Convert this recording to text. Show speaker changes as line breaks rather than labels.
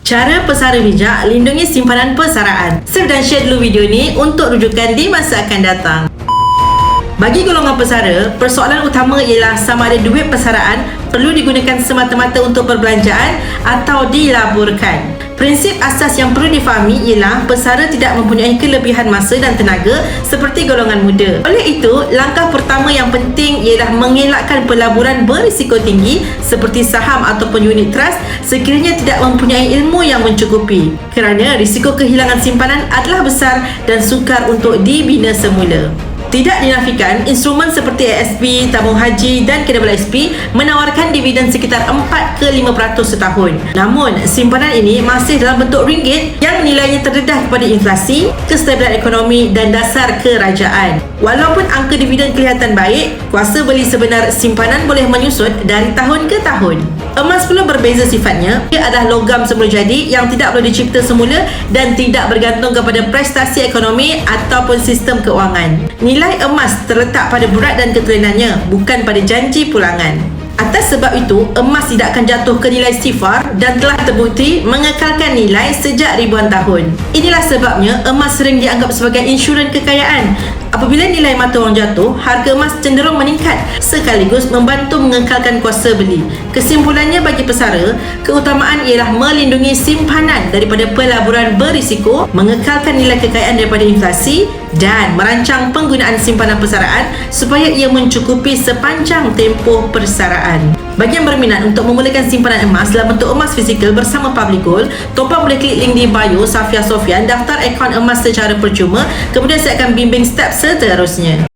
Cara pesara bijak lindungi simpanan persaraan. Save dan share dulu video ni untuk rujukan di masa akan datang. Bagi golongan pesara, persoalan utama ialah sama ada duit persaraan perlu digunakan semata-mata untuk perbelanjaan atau dilaburkan. Prinsip asas yang perlu difahami ialah pesara tidak mempunyai kelebihan masa dan tenaga seperti golongan muda. Oleh itu, langkah pertama yang penting ialah mengelakkan pelaburan berisiko tinggi seperti saham ataupun unit trust sekiranya tidak mempunyai ilmu yang mencukupi, kerana risiko kehilangan simpanan adalah besar dan sukar untuk dibina semula. Tidak dinafikan, instrumen seperti ASP, tabung haji dan Kinabalu SP menawarkan dividen sekitar 4-5% setahun. Namun, simpanan ini masih dalam bentuk ringgit yang nilainya terdedah kepada inflasi, kestabilan ekonomi dan dasar kerajaan. Walaupun angka dividen kelihatan baik, kuasa beli sebenar simpanan boleh menyusut dari tahun ke tahun. Emas pula berbeza sifatnya. Ia adalah logam semula jadi yang tidak perlu dicipta semula dan tidak bergantung kepada prestasi ekonomi ataupun sistem keuangan. Nilai emas terletak pada berat dan ketelinannya, bukan pada janji pulangan. Atas sebab itu, emas tidak akan jatuh ke nilai sifar dan telah terbukti mengekalkan nilai sejak ribuan tahun. Inilah sebabnya emas sering dianggap sebagai insurans kekayaan. Apabila nilai mata wang jatuh, harga emas cenderung meningkat sekaligus membantu mengekalkan kuasa beli. Kesimpulannya bagi pesara, keutamaan ialah melindungi simpanan daripada pelaburan berisiko, mengekalkan nilai kekayaan daripada inflasi dan merancang penggunaan simpanan persaraan supaya ia mencukupi sepanjang tempoh persaraan. Bagi yang berminat untuk memulakan simpanan emas dalam bentuk emas fizikal bersama Public Gold, tuan-puan boleh klik link di bio Safia Sofian, daftar akaun emas secara percuma, kemudian saya akan bimbing step seterusnya.